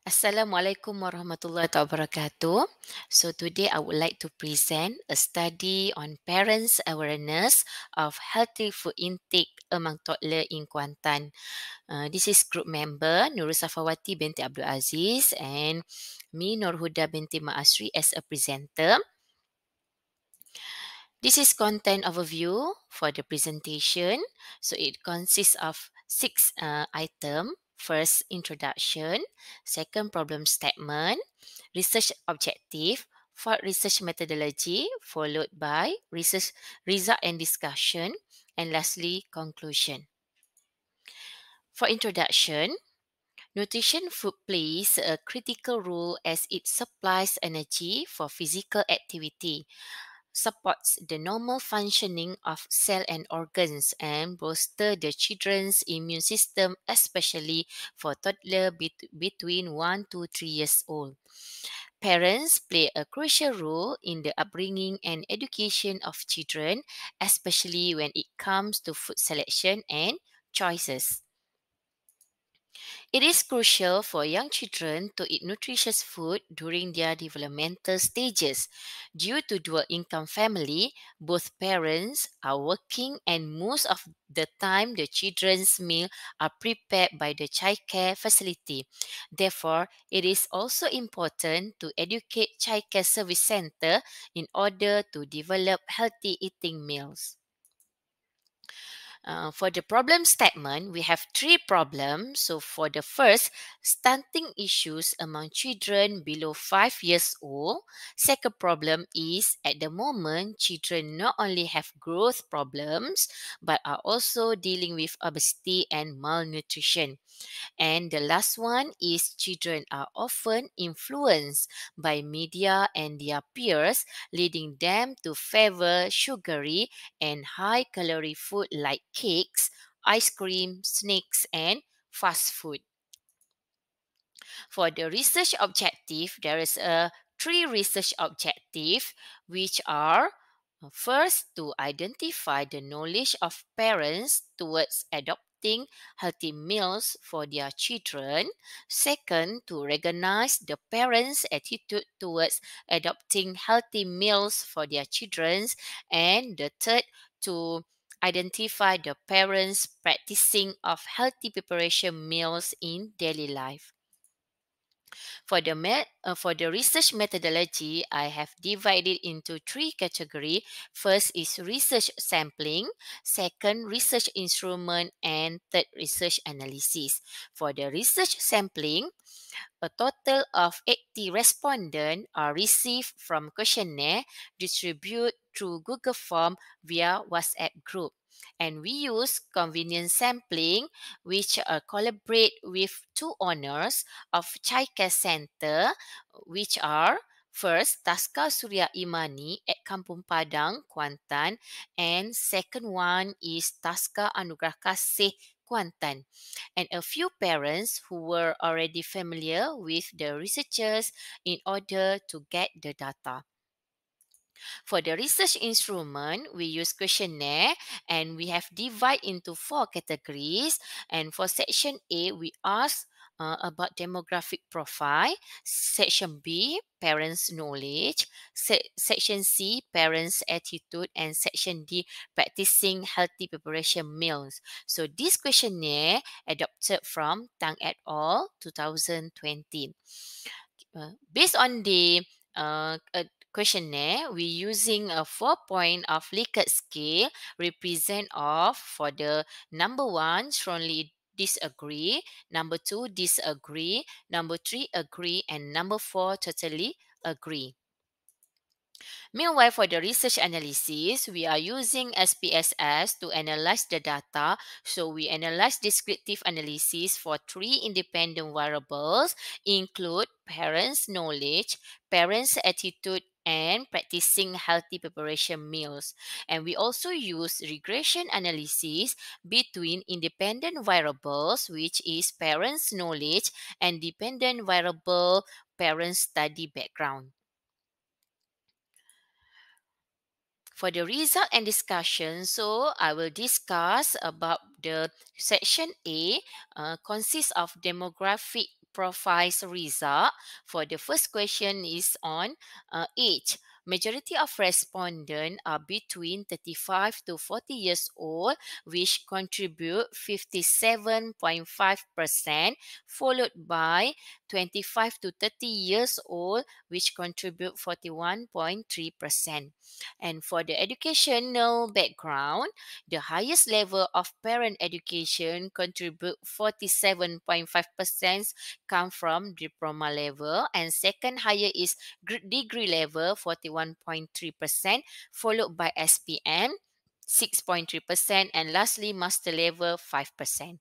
Assalamualaikum warahmatullahi wabarakatuh. So today I would like to present a study on parents' awareness of healthy food intake among toddler in Kuantan. This is group member Nurul Safawati binti Abdul Aziz and me Huda binti Asri as a presenter. This is content overview for the presentation. So it consists of six items. First, introduction. Second, problem statement. Research objective. Fourth, research methodology. Followed by research result and discussion. And lastly, conclusion. For introduction, nutrition food plays a critical role as it supplies energy for physical activity, supports the normal functioning of cell and organs, and bolster the children's immune system, especially for toddler between 1 to 3 years old. Parents play a crucial role in the upbringing and education of children, especially when it comes to food selection and choices. It is crucial for young children to eat nutritious food during their developmental stages. Due to dual income family, both parents are working and most of the time the children's meal are prepared by the childcare facility. Therefore, it is also important to educate childcare service center in order to develop healthy eating meals. For the problem statement, we have three problems. So, for the first, stunting issues among children below 5 years old. Second problem is at the moment, children not only have growth problems but are also dealing with obesity and malnutrition. And the last one is children are often influenced by media and their peers, leading them to favor sugary and high calorie food like cakes, ice cream, snacks, and fast food. For the research objective, there is a three research objective which are first to identify the knowledge of parents towards adopting healthy meals for their children. Second, to recognize the parents' attitude towards adopting healthy meals for their children. And the third, to identify the parents' practicing of healthy preparation meals in daily life. For the research methodology, I have divided into three categories. First is research sampling, second research instrument, and third research analysis. For the research sampling, a total of 80 respondents are received from questionnaire distributed through Google Form via WhatsApp group. And we use convenience sampling, which collaborate with two owners of childcare center, which are first Taska Surya Imani at Kampung Padang, Kuantan, and second one is Taska Anugrah Kasih, Kuantan, and a few parents who were already familiar with the researchers in order to get the data. For the research instrument, we use questionnaire and we have divided into four categories. And for section A, we ask about demographic profile. Section B, parents' knowledge. Section C, parents' attitude. And section D, practicing healthy preparation meals. So this questionnaire adopted from Tang et al. 2020. Based on the questionnaire, we using a 4 point of Likert scale represent of for the number one strongly disagree, number two disagree, number three agree, and number four totally agree. Meanwhile, for the research analysis, we are using SPSS to analyze the data. So we analyze descriptive analysis for three independent variables, include parents' knowledge, parents' attitude, and practicing healthy preparation meals. And we also use regression analysis between independent variables, which is parents' knowledge, and dependent variable parents' study background. For the result and discussion, so I will discuss about the section A consists of demographic profiles result. For the first question is on age. Majority of respondents are between 35 to 40 years old, which contribute 57.5%, followed by 25 to 30 years old, which contribute 41.3%. And for the educational background, the highest level of parent education contribute 47.5% come from diploma level, and second higher is degree level 41.3%, followed by SPM 6.3%, and lastly master level 5%.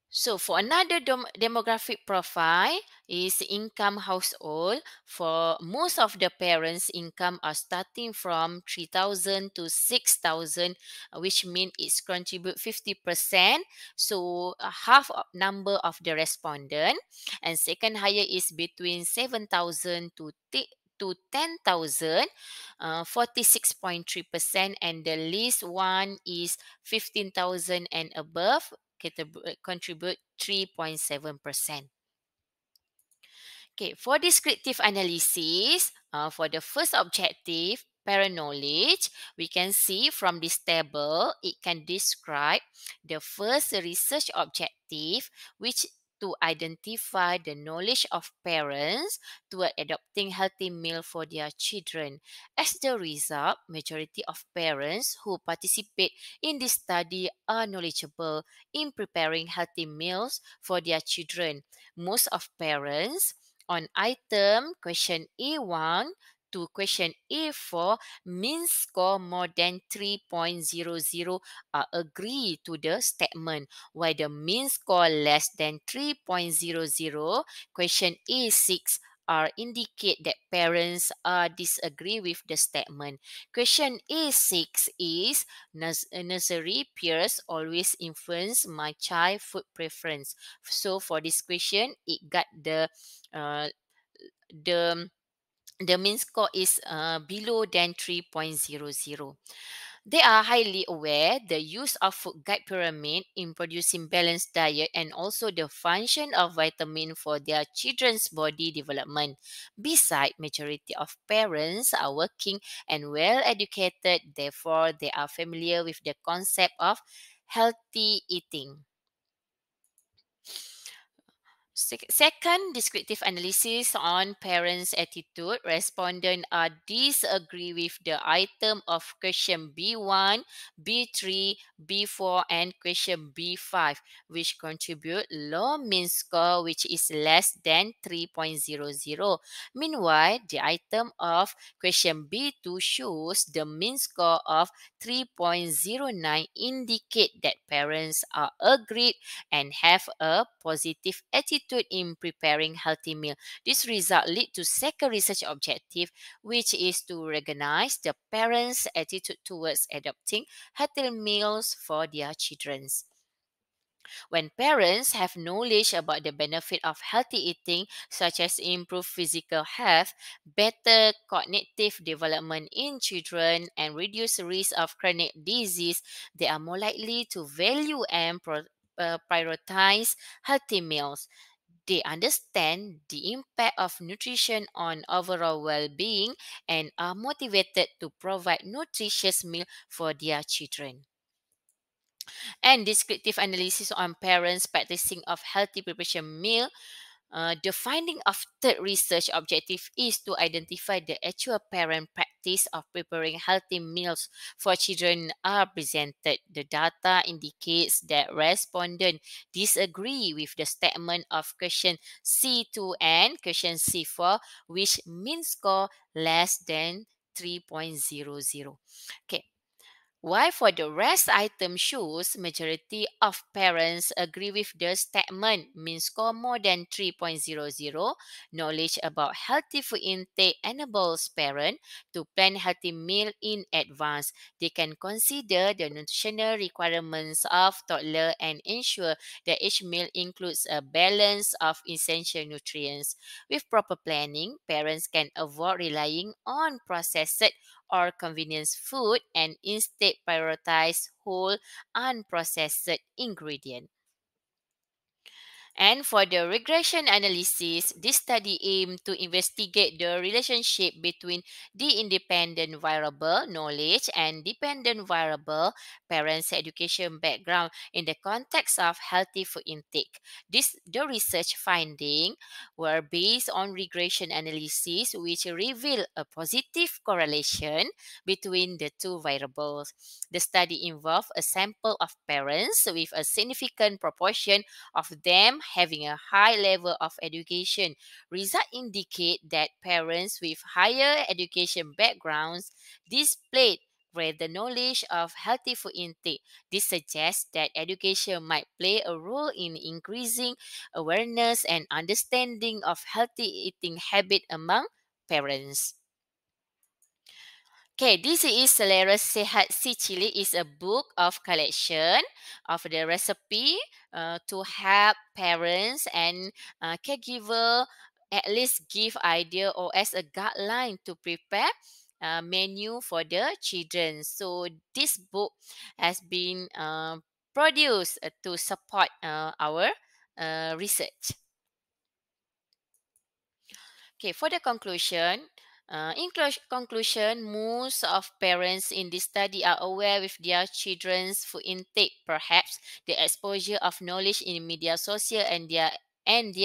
So for another demographic profile is income household. For most of the parents' income are starting from 3,000 to 6,000, which means it's contribute 50%. So half of number of the respondent. And second higher is between 7,000 to 10,000, 46.3%, and the least one is 15,000 and above, contribute 3.7%. Okay, for descriptive analysis, for the first objective, parent knowledge, we can see from this table, it can describe the first research objective, which to identify the knowledge of parents toward adopting healthy meal for their children. As the result, majority of parents who participate in this study are knowledgeable in preparing healthy meals for their children. Most of parents on item question A1 to question A4 mean score more than 3.00 agree to the statement, while the mean score less than 3.00 question A6 are indicate that parents disagree with the statement. Question A6 is nursery peers always influence my child food preference. So for this question, it got uh, the the mean score is below than 3.00. They are highly aware the use of food guide pyramid in producing balanced diet and also the function of vitamin for their children's body development. Besides, majority of parents are working and well educated, therefore they are familiar with the concept of healthy eating. Second, descriptive analysis on parents' attitude. Respondents are disagree with the item of question B1, B3, B4, and question B5, which contribute low mean score, which is less than 3.00. Meanwhile, the item of question B2 shows the mean score of 3.09, indicate that parents are agreed and have a positive attitude in preparing healthy meal. This result lead to second research objective, which is to recognize the parents' attitude towards adopting healthy meals for their children. When parents have knowledge about the benefit of healthy eating, such as improved physical health, better cognitive development in children, and reduced risk of chronic disease, they are more likely to value and prioritize healthy meals. They understand the impact of nutrition on overall well-being and are motivated to provide nutritious meal for their children. And descriptive analysis on parents practicing of healthy preparation meal. The finding of third research objective is to identify the actual parent practice of preparing healthy meals for children are presented. The data indicates that respondents disagree with the statement of question C2 and question C4, which mean score less than 3.00. Okay. While for the rest item shows majority of parents agree with the statement, mean score more than 3.00, knowledge about healthy food intake enables parents to plan healthy meal in advance. They can consider the nutritional requirements of toddler and ensure that each meal includes a balance of essential nutrients. With proper planning, parents can avoid relying on processed or convenience food and instead prioritize whole unprocessed ingredient. And for the regression analysis, this study aimed to investigate the relationship between the independent variable knowledge and dependent variable parents' education background in the context of healthy food intake. The research findings were based on regression analysis, which revealed a positive correlation between the two variables. The study involved a sample of parents with a significant proportion of them having a high level of education. Results indicate that parents with higher education backgrounds displayed greater knowledge of healthy food intake. This suggests that education might play a role in increasing awareness and understanding of healthy eating habit among parents. Okay, this is Selera Sehat Si Cili is a book of collection of the recipe to help parents and caregiver at least give idea or as a guideline to prepare menu for the children. So this book has been produced to support our research. Okay, for the conclusion, conclusion, most of parents in this study are aware with their children's food intake. Perhaps the exposure of knowledge in media social and their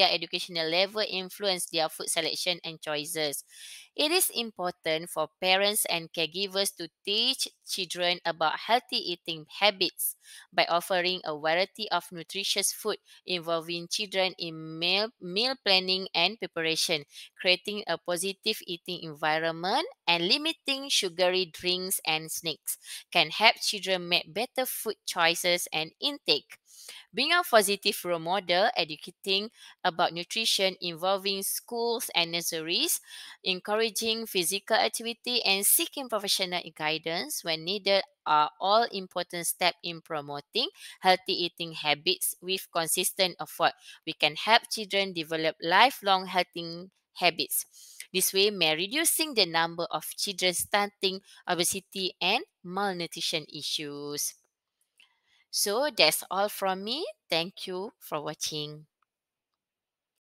educational level influence their food selection and choices. It is important for parents and caregivers to teach children about healthy eating habits by offering a variety of nutritious food involving children in meal planning and preparation, creating a positive eating environment, and limiting sugary drinks and snacks can help children make better food choices and intake. Being a positive role model, educating about nutrition involving schools and nurseries, encouraging physical activity, and seeking professional guidance when needed are all important steps in promoting healthy eating habits with consistent effort. We can help children develop lifelong healthy habits. This way may reducing the number of children stunting, obesity, and malnutrition issues. So that's all from me. Thank you for watching.